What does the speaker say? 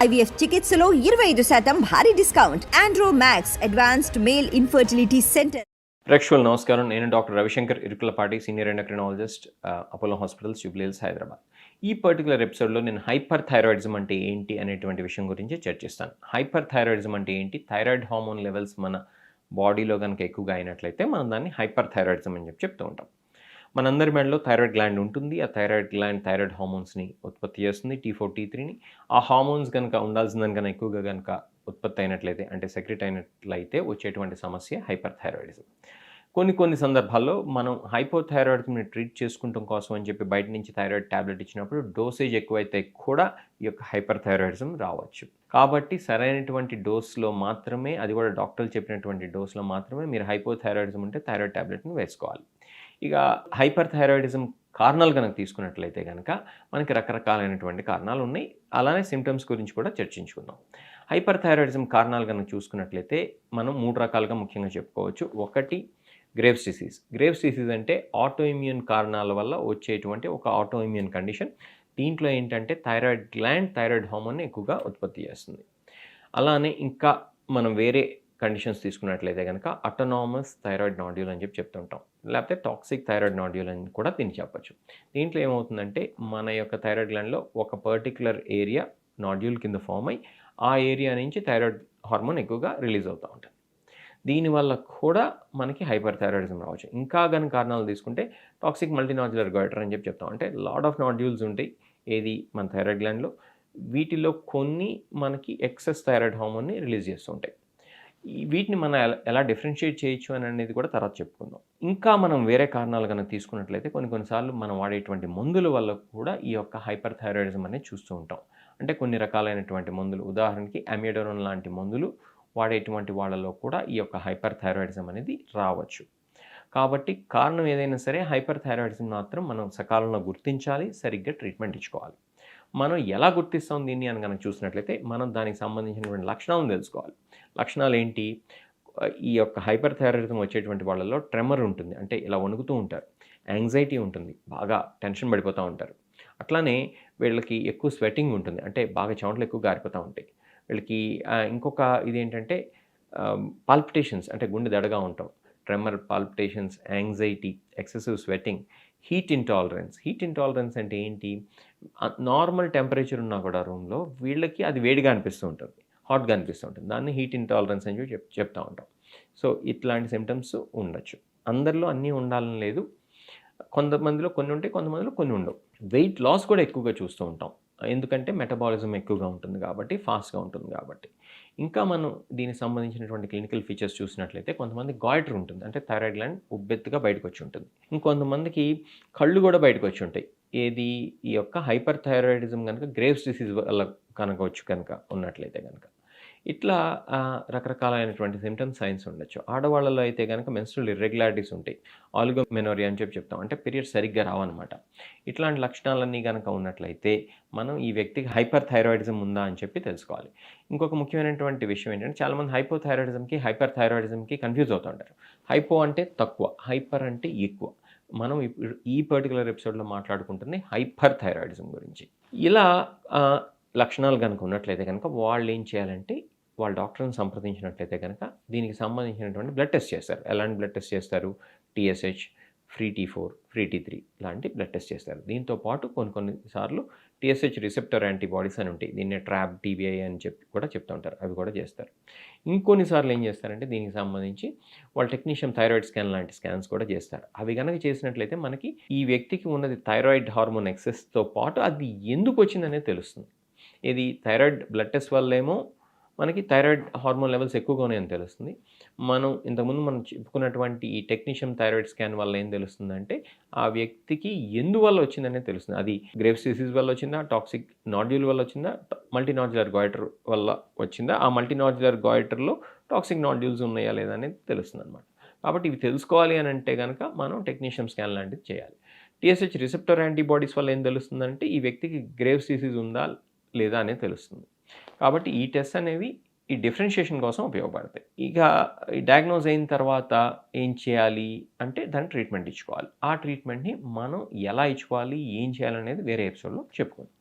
IVF చికిత్సలో 25% భారీ discount. Andro max advanced male infertility centre. ప్రేక్షకులు నమస్కారం. నేను doctor Ravishankar Irukulapati, senior endocrinologist, Apollo hospitals, Jubilee hills, Hyderabad. ఈ పర్టికులర్ ఎపిసోడ్లో నేను హైపర్ థైరాయిడిజం అంటే ఏంటి అనేటువంటి విషయం గురించి చర్చిస్తాను. హైపర్ థైరాయిడిజం అంటే ఏంటి? థైరాయిడ్ హార్మోన్ లెవెల్స్ మన బాడీలో కనుక ఎక్కువగా అయినట్లయితే మనం దాన్ని హైపర్ థైరాయిడిజం అని చెప్తూ ఉంటాం. మనందరి మెడలో థైరాయిడ్ గ్లాండ్ ఉంటుంది. ఆ థైరాయిడ్ గ్లాండ్ థైరాయిడ్ హార్మోన్స్ని ఉత్పత్తి చేస్తుంది, T4 T3ని. ఆ హార్మోన్స్ కనుక ఉండాల్సిందని కనుక ఎక్కువగా కనుక ఉత్పత్తి అయినట్లయితే, అంటే సెక్రెట్ అయినట్లయితే వచ్చేటువంటి సమస్య హైపర్ థైరాయిడిజం. కొన్ని సందర్భాల్లో మనం హైపోథైరాయిడిజంని ట్రీట్ చేసుకుంటాం కోసం అని చెప్పి బయట నుంచి థైరాయిడ్ ట్యాబ్లెట్ ఇచ్చినప్పుడు డోసేజ్ ఎక్కువైతే కూడా ఈ యొక్క హైపర్ థైరాయిడిజం రావచ్చు. కాబట్టి సరైనటువంటి డోస్లో మాత్రమే, అది కూడా డాక్టర్లు చెప్పినటువంటి డోస్లో మాత్రమే మీరు హైపోథైరాయిడిజం ఉంటే థైరాయిడ్ ట్యాబ్లెట్ని వేసుకోవాలి. ఇక హైపర్ థైరాయిడిజం కారణాలు కనుక తీసుకున్నట్లయితే కనుక మనకి రకరకాలైనటువంటి కారణాలు ఉన్నాయి. అలానే సిమ్టమ్స్ గురించి కూడా చర్చించుకుందాం. హైపర్ థైరాయిడిజం కారణాలు కనుక చూసుకున్నట్లయితే మనం 3 రకాలుగా ముఖ్యంగా చెప్పుకోవచ్చు. ఒకటి గ్రేవ్స్ డిసీజ్. గ్రేవ్స్ డిసీజ్ అంటే ఆటో ఇమ్యూన్ కారణాల వల్ల వచ్చేటువంటి ఒక ఆటో ఇమ్యూన్ కండిషన్. దీంట్లో ఏంటంటే థైరాయిడ్ గ్లాండ్ థైరాయిడ్ హార్మోన్ని ఎక్కువగా ఉత్పత్తి చేస్తుంది. అలానే ఇంకా మనం వేరే కండిషన్స్ తీసుకున్నట్లయితే కనుక అటోనామస్ థైరాయిడ్ నాడ్యూల్ అని చెప్తుంటాం, లేకపోతే టాక్సిక్ థైరాయిడ్ నాడ్యూల్ అని కూడా దీన్ని చెప్పచ్చు. దీంట్లో ఏమవుతుందంటే మన యొక్క థైరాయిడ్ గ్లాండ్లో ఒక పర్టికులర్ ఏరియా నాడ్యూల్ కింద ఫామ్ అయ్యి ఆ ఏరియా నుంచి థైరాయిడ్ హార్మోన్ ఎక్కువగా రిలీజ్ అవుతూ ఉంటుంది. దీనివల్ల కూడా మనకి హైపర్ థైరాయిడిజం రావచ్చు. ఇంకా కానీ కారణాలు తీసుకుంటే టాక్సిక్ మల్టీనాడ్యులర్ గోయిటర్ అని చెప్తాం. అంటే లాట్ ఆఫ్ నాడ్యూల్స్ ఉంటాయి ఏది మన థైరాయిడ్ గ్లాండ్లో. వీటిలో కొన్ని మనకి ఎక్సెస్ థైరాయిడ్ హార్మోన్ని రిలీజ్ చేస్తూ ఉంటాయి. వీటిని మనం ఎలా డిఫరెన్షియేట్ చేయొచ్చు అని అనేది కూడా తర్వాత చెప్పుకుందాం. ఇంకా మనం వేరే కారణాలు కనుక తీసుకున్నట్లయితే కొన్నిసార్లు మనం వాడేటువంటి మందుల వల్ల కూడా ఈ యొక్క హైపర్ థైరాయిడిజం అనేది చూస్తూ ఉంటాం. అంటే కొన్ని రకాలైనటువంటి మందులు, ఉదాహరణకి అమియోడరోన్ లాంటి మందులు వాడేటువంటి వాళ్ళలో కూడా ఈ యొక్క హైపర్ థైరాయిడిజం అనేది రావచ్చు. కాబట్టి కారణం ఏదైనా సరే హైపర్ థైరాయిడిజం మాత్రం మనం సకాలంలో గుర్తించాలి, సరిగ్గా ట్రీట్మెంట్ ఇచ్చుకోవాలి. మనం ఎలా గుర్తిస్తాం దీన్ని అని కనుక చూసినట్లయితే మనం దానికి సంబంధించినటువంటి లక్షణాలను తెలుసుకోవాలి. లక్షణాలు ఏంటి? ఈ యొక్క హైపర్ థైరాయిడిజం వచ్చేటువంటి వాళ్ళలో ట్రెమర్ ఉంటుంది, అంటే ఇలా వణుకుతూ ఉంటారు. యాంగ్జైటీ ఉంటుంది, బాగా టెన్షన్ పడిపోతూ ఉంటారు. అట్లానే వీళ్ళకి ఎక్కువ స్వెట్టింగ్ ఉంటుంది, అంటే బాగా చెమటలు ఎక్కువ గారిపోతూ ఉంటాయి. వీళ్ళకి ఇంకొక ఇదేంటంటే పాల్పిటేషన్స్, అంటే గుండె దడగా ఉంటాం. Tremor, palpitations, anxiety, excessive sweating, heat intolerance అంటే ఏంటి? నార్మల్ టెంపరేచర్ ఉన్నా కూడా రూమ్లో వీళ్ళకి అది వేడిగా అనిపిస్తూ ఉంటుంది, హాట్గా అనిపిస్తూ ఉంటుంది. దాన్ని హీట్ ఇంటాలరెన్స్ అని చెప్తూ ఉంటాం. సో ఇట్లాంటి సిమ్టమ్స్ ఉండొచ్చు. అందరిలో అన్నీ ఉండాలని లేదు. కొంతమందిలో కొన్ని ఉంటాయి, కొంతమందిలో కొన్ని ఉండవు. వెయిట్ లాస్ కూడా ఎక్కువగా చూస్తూ ఉంటాం, ఎందుకంటే మెటబాలిజం ఎక్కువగా ఉంటుంది కాబట్టి, ఫాస్ట్గా ఉంటుంది కాబట్టి. ఇంకా మనం దీనికి సంబంధించినటువంటి క్లినికల్ ఫీచర్స్ చూసినట్లయితే కొంతమంది గాయిటర్ ఉంటుంది, అంటే థైరాయిడ్ గ్లాండ్ ఉబ్బెత్తుగా బయటకు వచ్చి ఉంటుంది. ఇంకొంతమందికి కళ్ళు కూడా బయటకు వచ్చి ఉంటాయి. ఏది? ఈ యొక్క హైపర్ థైరాయిడిజం కనుక గ్రేవ్స్ డిసీజ్ వల్ల కనుక ఉన్నట్లయితే కనుక. ఇట్లా రకరకాలైనటువంటి సిమ్టమ్స్, సైన్స్ ఉండొచ్చు. ఆడవాళ్ళలో అయితే కనుక మెన్స్ట్రువల్ ఇర్రెగ్యులారిటీస్ ఉంటాయి, ఆలిగోమెనోరియా అని చెప్తాం, అంటే పీరియడ్స్ సరిగ్గా రావన్నమాట. ఇట్లాంటి లక్షణాలన్నీ కనుక ఉన్నట్లయితే మనం ఈ వ్యక్తికి హైపర్ థైరాయిడిజం ఉందా అని చెప్పి తెలుసుకోవాలి. ఇంకొక ముఖ్యమైనటువంటి విషయం ఏంటంటే చాలామంది హైపోథైరాయిడిజంకి హైపర్ థైరాయిడిజంకి కన్ఫ్యూజ్ అవుతూ ఉంటారు. హైపో అంటే తక్కువ, హైపర్ అంటే ఎక్కువ. మనం ఇప్పుడు ఈ పర్టికులర్ ఎపిసోడ్లో మాట్లాడుకుంటుంది హైపర్ థైరాయిడిజం గురించి. ఇలా లక్షణాలు కనుక ఉన్నట్లయితే కనుక వాళ్ళు ఏం చేయాలంటే వాళ్ళ డాక్టర్ని సంప్రదించినట్లయితే కనుక దీనికి సంబంధించినటువంటి బ్లడ్ టెస్ట్ చేస్తారు. ఎలాంటి బ్లడ్ టెస్ట్ చేస్తారు? TSH, free T4, free T3 లాంటి బ్లడ్ టెస్ట్ చేస్తారు. దీంతో పాటు కొన్నిసార్లు TSH రిసెప్టర్ యాంటీబాడీస్ అని ఉంటాయి, దీన్ని ట్రాప్ TBI అని కూడా చెప్తూ ఉంటారు, అవి కూడా చేస్తారు. ఇంకొన్నిసార్లు ఏం చేస్తారంటే దీనికి సంబంధించి వాళ్ళ టెక్నీషియన్ థైరాయిడ్ స్కాన్ లాంటి స్కాన్స్ కూడా చేస్తారు. అవి కనుక చేసినట్లయితే మనకి ఈ వ్యక్తికి ఉన్నది థైరాయిడ్ హార్మోన్ ఎక్సెస్తో పాటు అది ఎందుకు వచ్చిందనేది తెలుస్తుంది. ఇది థైరాయిడ్ బ్లడ్ టెస్ట్ వల్ల ఏమో మనకి థైరాయిడ్ హార్మోన్ లెవెల్స్ ఎక్కువగా ఉన్నాయని తెలుస్తుంది. ఇంతకుముందు మనం చెప్పుకున్నటువంటి ఈ టెక్నీషియన్ థైరాయిడ్ స్కాన్ వల్ల ఏం తెలుస్తుందంటే ఆ వ్యక్తికి ఎందువల్ల వచ్చిందనేది తెలుస్తుంది. అది గ్రేవ్స్ డిసీజ్ వల్ల వచ్చిందా, టాక్సిక్ నాడ్యూల్ వల్ల వచ్చిందా, మల్టీనాడ్యులర్ గోయిటర్ వల్ల వచ్చిందా, ఆ మల్టీనాడ్యులర్ గోయిటర్లో టాక్సిక్ నాడ్యూల్స్ ఉన్నాయా లేదా అనేది తెలుస్తుంది అనమాట. కాబట్టి ఇవి తెలుసుకోవాలి అని అంటే కనుక మనం టెక్నీషియన్ స్కాన్ లాంటిది చేయాలి. TSH రిసెప్టర్ యాంటీబాడీస్ వల్ల ఏం తెలుస్తుందంటే ఈ వ్యక్తికి గ్రేవ్స్ డిసీజ్ ఉందా లేదా అనేది తెలుస్తుంది. కాబట్టి ఈ టెస్ట్ అనేవి ఈ డిఫరెన్షియేషన్ కోసం ఉపయోగపడతాయి. ఇక ఈ డయాగ్నోజ్ అయిన తర్వాత ఏం చేయాలి అంటే దాన్ని ట్రీట్మెంట్ ఇచ్చుకోవాలి. ఆ ట్రీట్మెంట్ని మనం ఎలా ఇచ్చుకోవాలి, ఏం చేయాలనేది వేరే ఎపిసోడ్లో చెప్పుకుందాం.